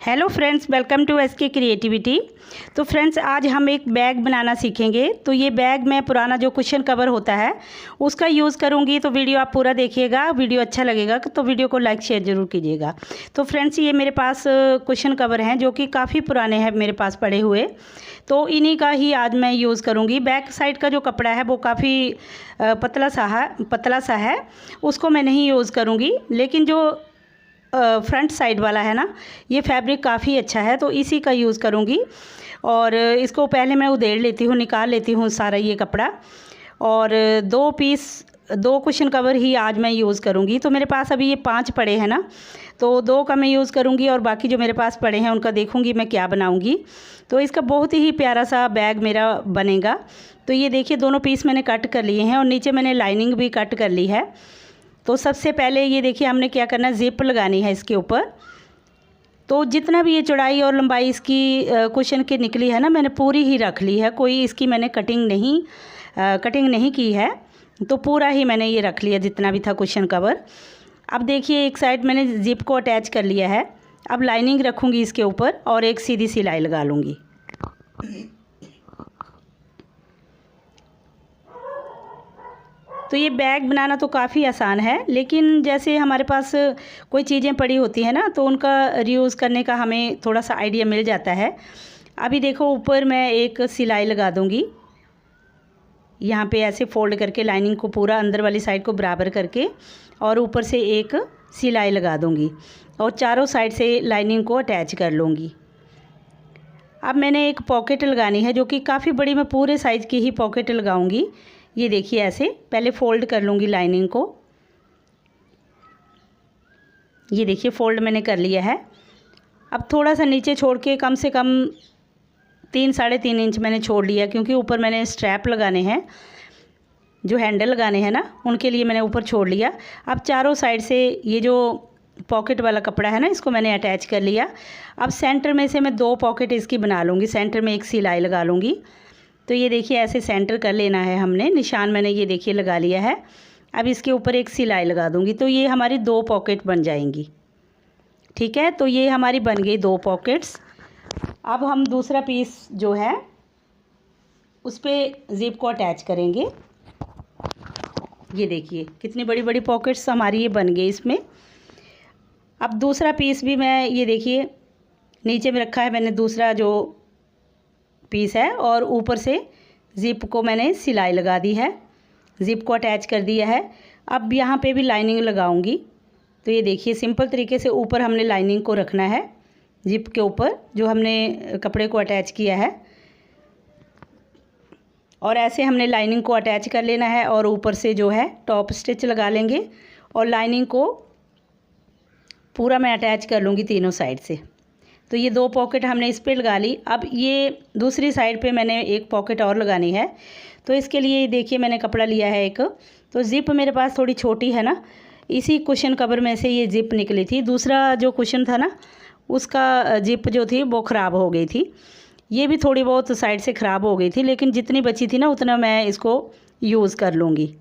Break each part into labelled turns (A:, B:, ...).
A: Hello friends, welcome to SK creativity. तो friends, आज हम एक बैग बनाना सीखेंगे। तो ये बैग में पुराना जो कुशन कवर होता है उसका यूज़ करूँगी। तो वीडियो आप पूरा देखिएगा, वीडियो अच्छा लगेगा तो वीडियो को लाइक शेयर ज़रूर कीजिएगा। तो फ्रेंड्स, ये मेरे पास कुशन कवर हैं जो कि काफ़ी पुराने हैं मेरे पास पड़े हुए। तो इन्हीं का ही आज मैं यूज़ करूँगी। बैक साइड का जो कपड़ा है वो काफ़ी पतला सा है, उसको मैं नहीं यूज़ करूँगी। लेकिन जो फ्रंट साइड वाला है ना, ये फैब्रिक काफ़ी अच्छा है तो इसी का यूज़ करूँगी। और इसको पहले मैं उधेड़ लेती हूँ, निकाल लेती हूँ सारा ये कपड़ा। और दो कुशन कवर ही आज मैं यूज़ करूँगी। तो मेरे पास अभी ये 5 पड़े हैं ना, तो 2 का मैं यूज़ करूँगी और बाकी जो मेरे पास पड़े हैं उनका देखूँगी मैं क्या बनाऊँगी। तो इसका बहुत ही प्यारा सा बैग मेरा बनेगा। तो ये देखिए, दोनों पीस मैंने कट कर लिए हैं और नीचे मैंने लाइनिंग भी कट कर ली है। तो सबसे पहले ये देखिए, हमने क्या करना है, ज़िप लगानी है इसके ऊपर। तो जितना भी ये चौड़ाई और लंबाई इसकी कुशन की निकली है ना, मैंने पूरी ही रख ली है। कोई इसकी मैंने कटिंग नहीं की है। तो पूरा ही मैंने ये रख लिया जितना भी था कुशन कवर। अब देखिए, एक साइड मैंने ज़िप को अटैच कर लिया है। अब लाइनिंग रखूँगी इसके ऊपर और एक सीधी सिलाई लगा लूँगी। तो ये बैग बनाना तो काफ़ी आसान है, लेकिन जैसे हमारे पास कोई चीज़ें पड़ी होती हैं ना, तो उनका रीयूज़ करने का हमें थोड़ा सा आइडिया मिल जाता है। अभी देखो, ऊपर मैं एक सिलाई लगा दूँगी। यहाँ पे ऐसे फोल्ड करके लाइनिंग को पूरा अंदर वाली साइड को बराबर करके और ऊपर से एक सिलाई लगा दूँगी और चारों साइड से लाइनिंग को अटैच कर लूँगी। अब मैंने एक पॉकेट लगानी है जो कि काफ़ी बड़ी, मैं पूरे साइज़ की ही पॉकेट लगाऊंगी। ये देखिए, ऐसे पहले फ़ोल्ड कर लूँगी लाइनिंग को। ये देखिए, फ़ोल्ड मैंने कर लिया है। अब थोड़ा सा नीचे छोड़ के कम से कम 3-3.5 इंच मैंने छोड़ लिया, क्योंकि ऊपर मैंने स्ट्रैप लगाने हैं, जो हैंडल लगाने हैं ना, उनके लिए मैंने ऊपर छोड़ लिया। अब चारों साइड से ये जो पॉकेट वाला कपड़ा है ना, इसको मैंने अटैच कर लिया। अब सेंटर में से मैं 2 पॉकेट इसकी बना लूँगी, सेंटर में एक सिलाई लगा लूँगी। तो ये देखिए, ऐसे सेंटर कर लेना है हमने, निशान मैंने ये देखिए लगा लिया है। अब इसके ऊपर एक सिलाई लगा दूँगी, तो ये हमारी 2 पॉकेट बन जाएंगी। ठीक है, तो ये हमारी बन गई 2 पॉकेट्स। अब हम दूसरा पीस जो है उस पर ज़िप को अटैच करेंगे। ये देखिए, कितनी बड़ी बड़ी पॉकेट्स हमारी ये बन गई इसमें। अब दूसरा पीस भी मैं, ये देखिए, नीचे में रखा है मैंने दूसरा जो पीस है और ऊपर से ज़िप को मैंने सिलाई लगा दी है, ज़िप को अटैच कर दिया है। अब यहाँ पे भी लाइनिंग लगाऊंगी। तो ये देखिए, सिंपल तरीके से ऊपर हमने लाइनिंग को रखना है, ज़िप के ऊपर जो हमने कपड़े को अटैच किया है, और ऐसे हमने लाइनिंग को अटैच कर लेना है और ऊपर से जो है टॉप स्टिच लगा लेंगे और लाइनिंग को पूरा मैं अटैच कर लूँगी तीनों साइड से। तो ये 2 पॉकेट हमने इस पे लगा ली। अब ये दूसरी साइड पे मैंने एक पॉकेट और लगानी है। तो इसके लिए देखिए, मैंने कपड़ा लिया है एक। तो ज़िप मेरे पास थोड़ी छोटी है ना, इसी कुशन कवर में से ये ज़िप निकली थी। दूसरा जो कुशन था ना, उसका ज़िप जो थी वो ख़राब हो गई थी। ये भी थोड़ी बहुत साइड से ख़राब हो गई थी, लेकिन जितनी बची थी ना उतना मैं इसको यूज़ कर लूँगी।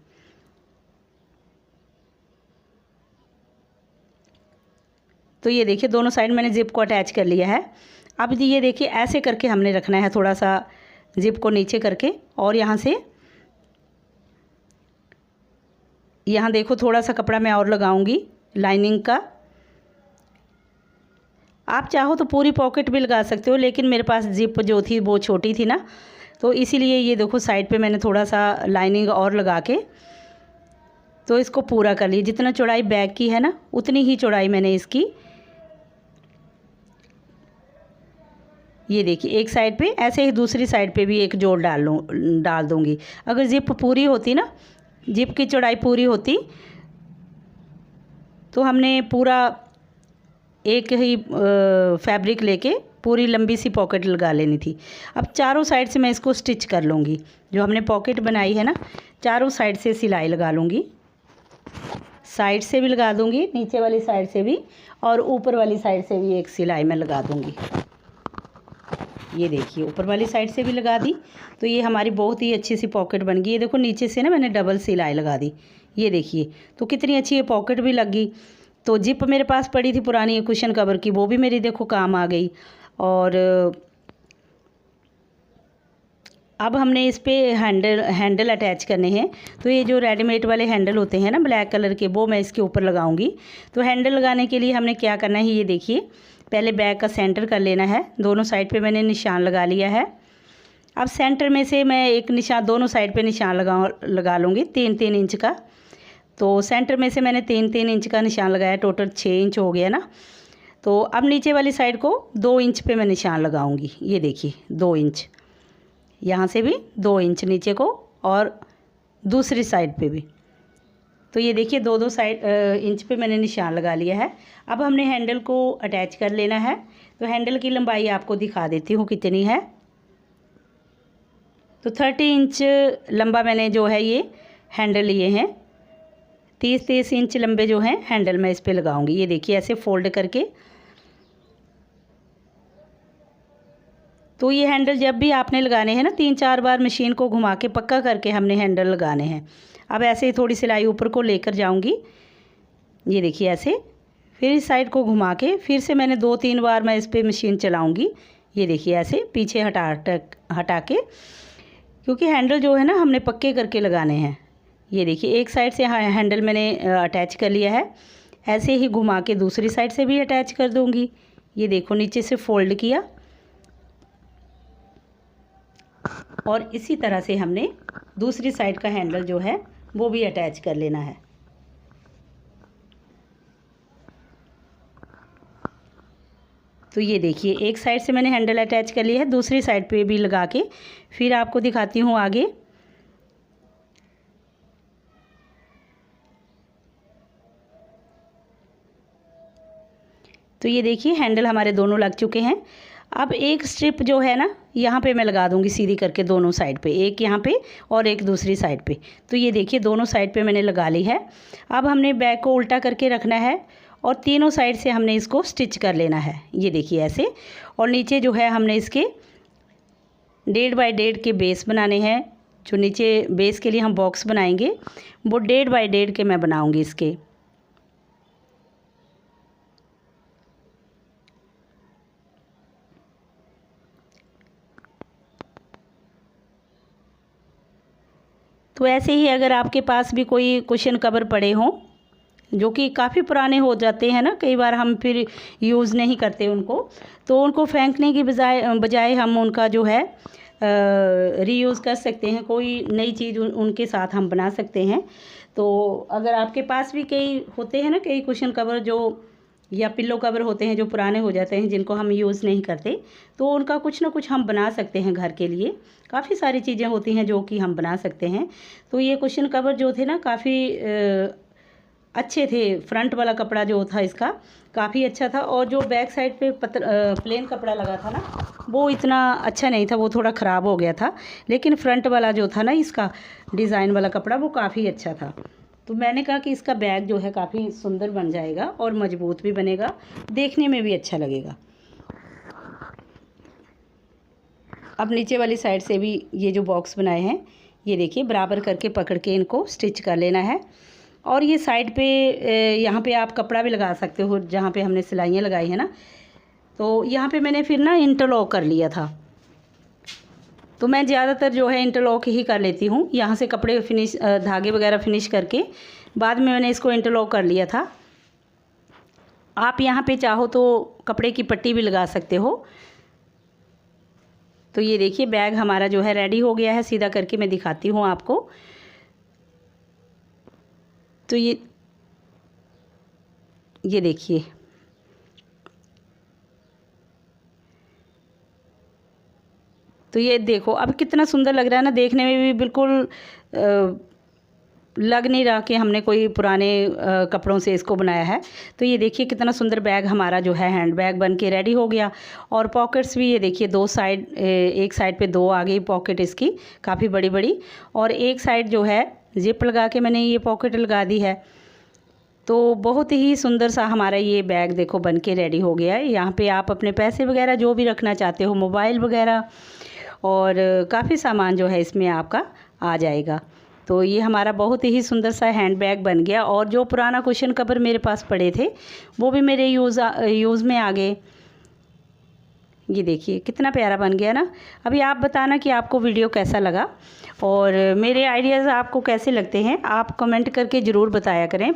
A: तो ये देखिए, दोनों साइड मैंने ज़िप को अटैच कर लिया है। अब ये देखिए, ऐसे करके हमने रखना है, थोड़ा सा ज़िप को नीचे करके, और यहाँ से यहाँ देखो, थोड़ा सा कपड़ा मैं और लगाऊंगी लाइनिंग का। आप चाहो तो पूरी पॉकेट भी लगा सकते हो, लेकिन मेरे पास ज़िप जो थी वो छोटी थी ना, तो इसीलिए ये देखो साइड पे मैंने थोड़ा सा लाइनिंग और लगा के तो इसको पूरा कर लिया। जितना चौड़ाई बैग की है ना, उतनी ही चौड़ाई मैंने इसकी, ये देखिए, एक साइड पे ऐसे ही दूसरी साइड पे भी एक जोड़ डाल दूँगी। अगर ज़िप पूरी होती ना, ज़िप की चौड़ाई पूरी होती, तो हमने पूरा एक ही फैब्रिक लेके पूरी लंबी सी पॉकेट लगा लेनी थी। अब चारों साइड से मैं इसको स्टिच कर लूँगी। जो हमने पॉकेट बनाई है ना, चारों साइड से सिलाई लगा लूँगी। साइड से भी लगा दूँगी, नीचे वाली साइड से भी, और ऊपर वाली साइड से भी एक सिलाई मैं लगा दूँगी। ये देखिए, ऊपर वाली साइड से भी लगा दी। तो ये हमारी बहुत ही अच्छी सी पॉकेट बन गई। ये देखो, नीचे से ना मैंने डबल सिलाई लगा दी। ये देखिए, तो कितनी अच्छी ये पॉकेट भी लग गई। तो जिप मेरे पास पड़ी थी पुरानी कुशन कवर की, वो भी मेरी देखो काम आ गई। और अब हमने इस पे हैंडल अटैच करने हैं। तो ये जो रेडीमेड वाले हैंडल होते हैं ना ब्लैक कलर के, वो मैं इसके ऊपर लगाऊंगी। तो हैंडल लगाने के लिए हमने क्या करना है, ये देखिए, पहले बैग का सेंटर कर लेना है। दोनों साइड पे मैंने निशान लगा लिया है। अब सेंटर में से मैं एक निशान दोनों साइड पे निशान लगा लूँगी 3-3 इंच का। तो सेंटर में से मैंने 3-3 इंच का निशान लगाया, टोटल 6 इंच हो गया ना। तो अब नीचे वाली साइड को 2 इंच पे मैं निशान लगाऊंगी। ये देखिए 2 इंच, यहाँ से भी 2 इंच नीचे को, और दूसरी साइड पे भी। तो ये देखिए 2-2 इंच पे मैंने निशान लगा लिया है। अब हमने हैंडल को अटैच कर लेना है। तो हैंडल की लंबाई आपको दिखा देती हूँ कितनी है। तो 30 इंच लंबा मैंने जो है ये हैंडल लिए हैं। 30-30 इंच लंबे जो हैं हैंडल मैं इस पे लगाऊंगी। ये देखिए ऐसे फोल्ड करके। तो ये हैंडल जब भी आपने लगाने हैं ना, 3-4 बार मशीन को घुमा के पक्का करके हमने हैंडल लगाने हैं। अब ऐसे ही थोड़ी सिलाई ऊपर को लेकर जाऊंगी। ये देखिए ऐसे, फिर इस साइड को घुमा के फिर से मैंने 2-3 बार मैं इस पर मशीन चलाऊंगी। ये देखिए ऐसे पीछे हटा के, क्योंकि हैंडल जो है ना हमने पक्के करके लगाने हैं। ये देखिए एक साइड से हैंडल मैंने अटैच कर लिया है। ऐसे ही घुमा के दूसरी साइड से भी अटैच कर दूंगी। ये देखो नीचे से फोल्ड किया, और इसी तरह से हमने दूसरी साइड का हैंडल जो है वो भी अटैच कर लेना है। तो ये देखिए एक साइड से मैंने हैंडल अटैच कर लिया है, दूसरी साइड पे भी लगा के फिर आपको दिखाती हूँ आगे। तो ये देखिए हैंडल हमारे दोनों लग चुके हैं। अब एक स्ट्रिप जो है ना यहाँ पे मैं लगा दूँगी सीधी करके दोनों साइड पे, एक यहाँ पे और एक दूसरी साइड पे। तो ये देखिए दोनों साइड पे मैंने लगा ली है। अब हमने बैग को उल्टा करके रखना है और तीनों साइड से हमने इसको स्टिच कर लेना है। ये देखिए ऐसे, और नीचे जो है हमने इसके 1.5 बाई 1.5 के बेस बनाने हैं। जो नीचे बेस के लिए हम बॉक्स बनाएंगे वो 1.5 बाई 1.5 के मैं बनाऊँगी इसके। तो ऐसे ही अगर आपके पास भी कोई कुशन कवर पड़े हों जो कि काफ़ी पुराने हो जाते हैं ना, कई बार हम फिर यूज़ नहीं करते उनको, तो उनको फेंकने की बजाय हम उनका जो है रीयूज़ कर सकते हैं। कोई नई चीज़ उनके साथ हम बना सकते हैं। तो अगर आपके पास भी कई होते हैं ना, कई कुशन कवर जो या पिल्लो कवर होते हैं जो पुराने हो जाते हैं, जिनको हम यूज़ नहीं करते, तो उनका कुछ ना कुछ हम बना सकते हैं घर के लिए। काफ़ी सारी चीज़ें होती हैं जो कि हम बना सकते हैं। तो ये कुशन कवर जो थे ना काफ़ी अच्छे थे। फ्रंट वाला कपड़ा जो था इसका काफ़ी अच्छा था, और जो बैक साइड पे प्लेन कपड़ा लगा था ना वो इतना अच्छा नहीं था, वो थोड़ा ख़राब हो गया था। लेकिन फ्रंट वाला जो था ना इसका डिज़ाइन वाला कपड़ा वो काफ़ी अच्छा था। तो मैंने कहा कि इसका बैग जो है काफ़ी सुंदर बन जाएगा और मजबूत भी बनेगा, देखने में भी अच्छा लगेगा। अब नीचे वाली साइड से भी ये जो बॉक्स बनाए हैं, ये देखिए बराबर करके पकड़ के इनको स्टिच कर लेना है। और ये साइड पे यहाँ पे आप कपड़ा भी लगा सकते हो, जहाँ पे हमने सिलाइयाँ लगाई हैं ना, तो यहाँ पे मैंने फिर ना इंटरलॉक कर लिया था। तो मैं ज़्यादातर जो है इंटरलॉक ही कर लेती हूँ। यहाँ से कपड़े फिनिश धागे वगैरह फिनिश करके बाद में मैंने इसको इंटरलॉक कर लिया था। आप यहाँ पे चाहो तो कपड़े की पट्टी भी लगा सकते हो। तो ये देखिए बैग हमारा जो है रेडी हो गया है। सीधा करके मैं दिखाती हूँ आपको। तो ये देखिए, तो ये देखो अब कितना सुंदर लग रहा है ना, देखने में भी बिल्कुल लग नहीं रहा कि हमने कोई पुराने कपड़ों से इसको बनाया है। तो ये देखिए कितना सुंदर बैग हमारा जो है हैंड बैग बन के रेडी हो गया। और पॉकेट्स भी ये देखिए दो साइड, एक साइड पे दो आ गई पॉकेट इसकी काफ़ी बड़ी बड़ी, और एक साइड जो है जिप लगा के मैंने ये पॉकेट लगा दी है। तो बहुत ही सुंदर सा हमारा ये बैग देखो बन के रेडी हो गया है। यहाँ पे आप अपने पैसे वगैरह जो भी रखना चाहते हो, मोबाइल वगैरह, और काफ़ी सामान जो है इसमें आपका आ जाएगा। तो ये हमारा बहुत ही सुंदर सा हैंड बैग बन गया। और जो पुराना कुशन कवर मेरे पास पड़े थे वो भी मेरे यूज़ में आ गए। ये देखिए कितना प्यारा बन गया ना। अभी आप बताना कि आपको वीडियो कैसा लगा और मेरे आइडियाज़ आपको कैसे लगते हैं, आप कमेंट करके ज़रूर बताया करें।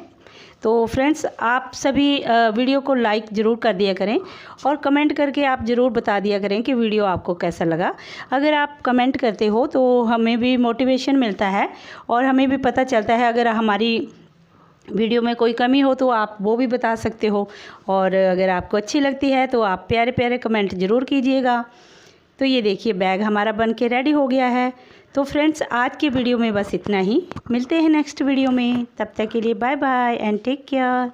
A: तो फ्रेंड्स, आप सभी वीडियो को लाइक ज़रूर कर दिया करें और कमेंट करके आप ज़रूर बता दिया करें कि वीडियो आपको कैसा लगा। अगर आप कमेंट करते हो तो हमें भी मोटिवेशन मिलता है और हमें भी पता चलता है। अगर हमारी वीडियो में कोई कमी हो तो आप वो भी बता सकते हो, और अगर आपको अच्छी लगती है तो आप प्यारे प्यारे कमेंट ज़रूर कीजिएगा। तो ये देखिए बैग हमारा बन के रेडी हो गया है। तो फ्रेंड्स, आज की वीडियो में बस इतना ही। मिलते हैं नेक्स्ट वीडियो में, तब तक के लिए bye bye and take care.